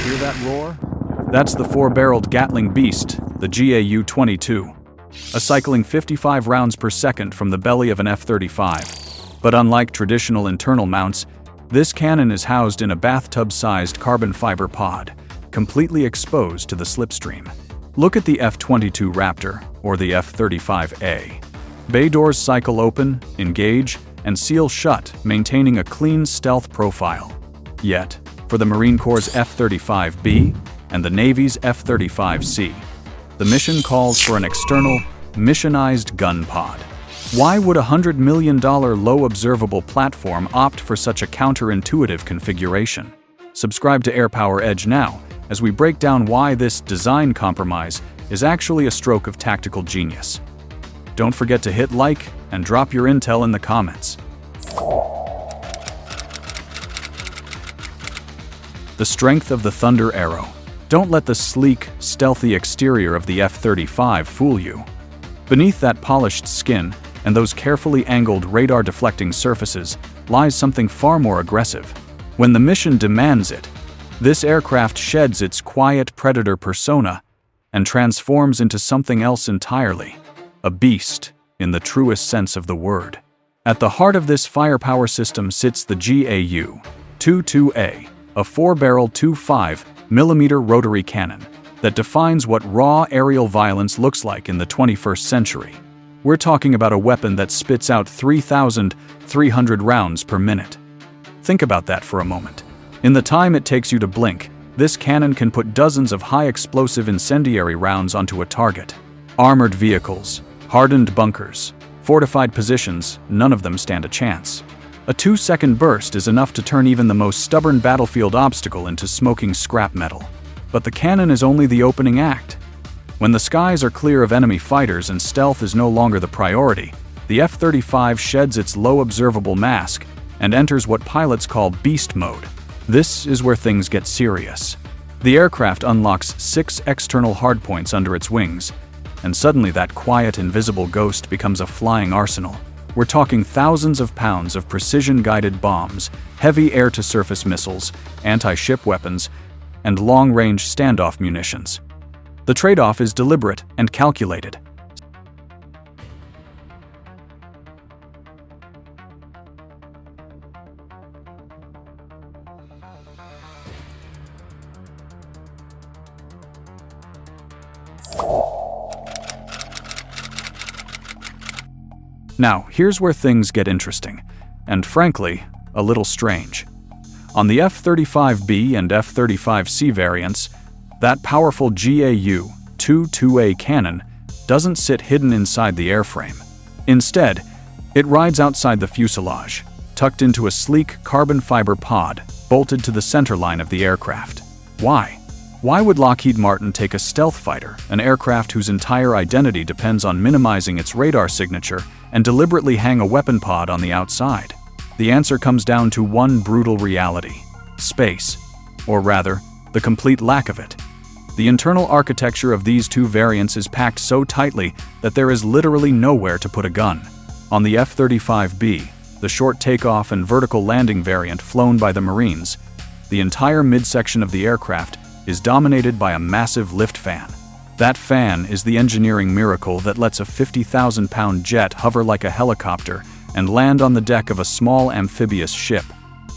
Hear that roar? That's the four-barreled Gatling beast, the GAU-22, a cycling 55 rounds per second from the belly of an F-35. But unlike traditional internal mounts, this cannon is housed in a bathtub-sized carbon fiber pod, completely exposed to the slipstream. Look at the F-22 Raptor, or the F-35A. Bay doors cycle open, engage, and seal shut, maintaining a clean stealth profile. Yet, for the Marine Corps' F-35B and the Navy's F-35C, the mission calls for an external, missionized gun pod. Why would a $100 million low observable platform opt for such a counterintuitive configuration? Subscribe to AirPower Edge now, as we break down why this design compromise is actually a stroke of tactical genius. Don't forget to hit like and drop your intel in the comments. The strength of the Thunder Arrow. Don't let the sleek, stealthy exterior of the F-35 fool you. Beneath that polished skin and those carefully angled radar-deflecting surfaces lies something far more aggressive. When the mission demands it, this aircraft sheds its quiet predator persona and transforms into something else entirely. A beast, in the truest sense of the word. At the heart of this firepower system sits the GAU-22A, a four-barrel 25mm rotary cannon that defines what raw aerial violence looks like in the 21st century. We're talking about a weapon that spits out 3,300 rounds per minute. Think about that for a moment. In the time it takes you to blink, this cannon can put dozens of high-explosive incendiary rounds onto a target. Armored vehicles, hardened bunkers, fortified positions, none of them stand a chance. A 2-second burst is enough to turn even the most stubborn battlefield obstacle into smoking scrap metal. But the cannon is only the opening act. When the skies are clear of enemy fighters and stealth is no longer the priority, the F-35 sheds its low observable mask and enters what pilots call beast mode. This is where things get serious. The aircraft unlocks 6 external hardpoints under its wings, and suddenly that quiet, invisible ghost becomes a flying arsenal. We're talking thousands of pounds of precision-guided bombs, heavy air-to-surface missiles, anti-ship weapons, and long-range standoff munitions. The trade-off is deliberate and calculated. Now, here's where things get interesting, and frankly, a little strange. On the F-35B and F-35C variants, that powerful GAU-22A cannon doesn't sit hidden inside the airframe. Instead, it rides outside the fuselage, tucked into a sleek carbon fiber pod bolted to the centerline of the aircraft. Why? Why would Lockheed Martin take a stealth fighter, an aircraft whose entire identity depends on minimizing its radar signature, and deliberately hang a weapon pod on the outside? The answer comes down to one brutal reality: space, or rather, the complete lack of it. The internal architecture of these two variants is packed so tightly that there is literally nowhere to put a gun. On the F-35B, the short takeoff and vertical landing variant flown by the Marines, the entire midsection of the aircraft is dominated by a massive lift fan. That fan is the engineering miracle that lets a 50,000-pound jet hover like a helicopter and land on the deck of a small amphibious ship,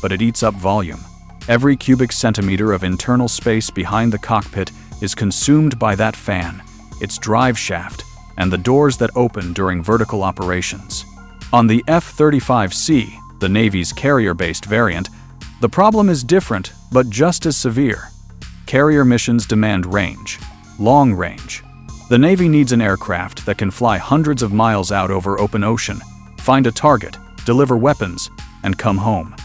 but it eats up volume. Every cubic centimeter of internal space behind the cockpit is consumed by that fan, its drive shaft, and the doors that open during vertical operations. On the F-35C, the Navy's carrier-based variant, the problem is different, but just as severe. Carrier missions demand range, long range. The Navy needs an aircraft that can fly hundreds of miles out over open ocean, find a target, deliver weapons, and come home.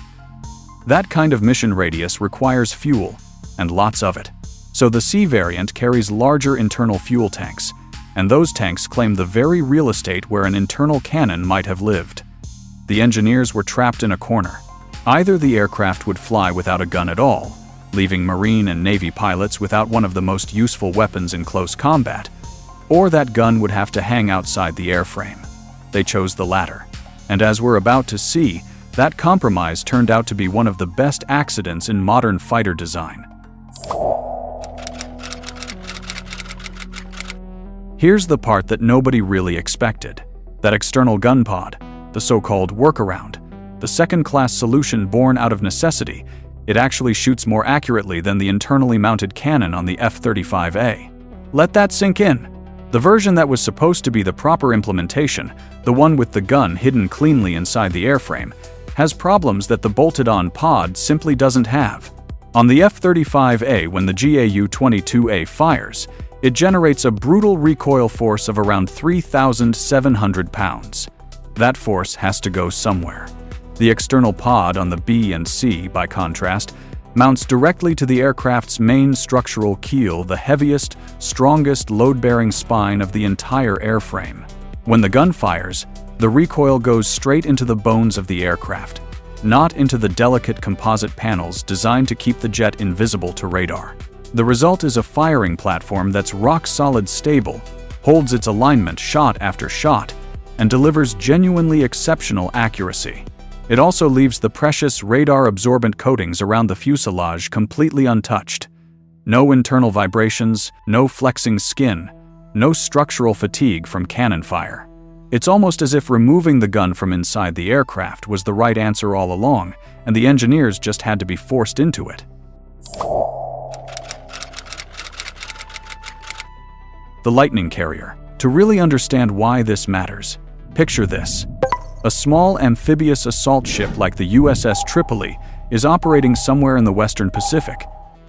That kind of mission radius requires fuel, and lots of it. So the C variant carries larger internal fuel tanks, and those tanks claim the very real estate where an internal cannon might have lived. The engineers were trapped in a corner. Either the aircraft would fly without a gun at all, leaving Marine and Navy pilots without one of the most useful weapons in close combat, or that gun would have to hang outside the airframe. They chose the latter. And as we're about to see, that compromise turned out to be one of the best accidents in modern fighter design. Here's the part that nobody really expected. That external gun pod, the so-called workaround, the second-class solution born out of necessity, it actually shoots more accurately than the internally mounted cannon on the F-35A. Let that sink in. The version that was supposed to be the proper implementation, the one with the gun hidden cleanly inside the airframe, has problems that the bolted-on pod simply doesn't have. On the F-35A, when the GAU-22A fires, it generates a brutal recoil force of around 3,700 pounds. That force has to go somewhere. The external pod on the B and C, by contrast, mounts directly to the aircraft's main structural keel, the heaviest, strongest load-bearing spine of the entire airframe. When the gun fires, the recoil goes straight into the bones of the aircraft, not into the delicate composite panels designed to keep the jet invisible to radar. The result is a firing platform that's rock-solid stable, holds its alignment shot after shot, and delivers genuinely exceptional accuracy. It also leaves the precious radar-absorbent coatings around the fuselage completely untouched. No internal vibrations, no flexing skin, no structural fatigue from cannon fire. It's almost as if removing the gun from inside the aircraft was the right answer all along, and the engineers just had to be forced into it. The Lightning Carrier. To really understand why this matters, picture this. A small amphibious assault ship like the USS Tripoli is operating somewhere in the Western Pacific.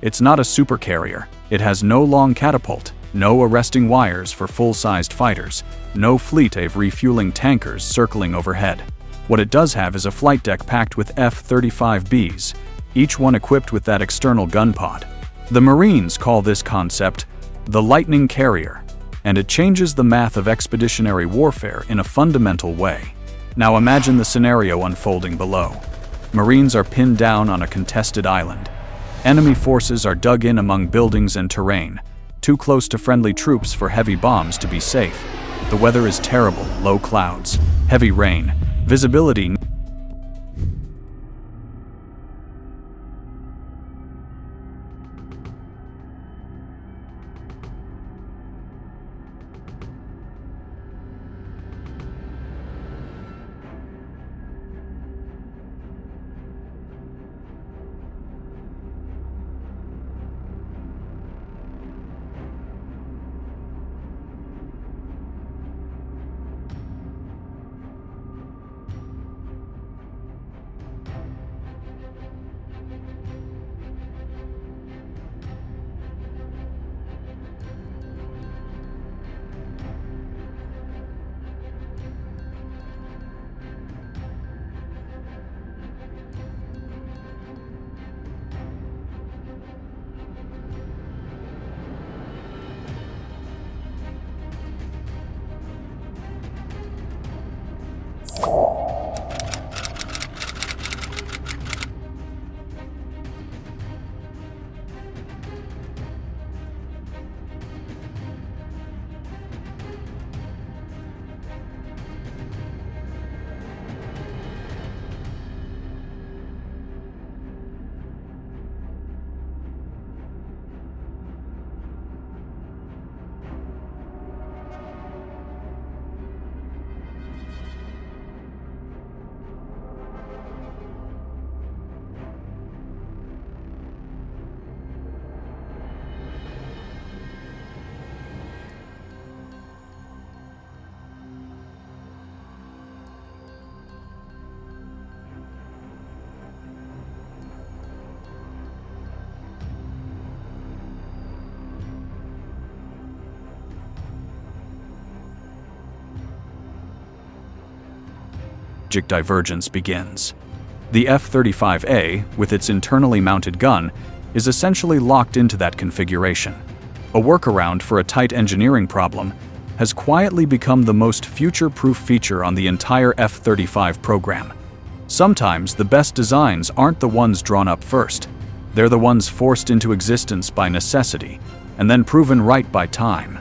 It's not a supercarrier. It has no long catapult, no arresting wires for full-sized fighters, no fleet of refueling tankers circling overhead. What it does have is a flight deck packed with F-35’s, each one equipped with that external gun pod. The Marines call this concept the Lightning Carrier, and it changes the math of expeditionary warfare in a fundamental way. Now imagine the scenario unfolding below. Marines are pinned down on a contested island. Enemy forces are dug in among buildings and terrain, too close to friendly troops for heavy bombs to be safe. The weather is terrible, low clouds, heavy rain, visibility. Divergence begins. The F-35A, with its internally mounted gun, is essentially locked into that configuration. A workaround for a tight engineering problem has quietly become the most future-proof feature on the entire F-35 program. Sometimes the best designs aren't the ones drawn up first. They're the ones forced into existence by necessity, and then proven right by time.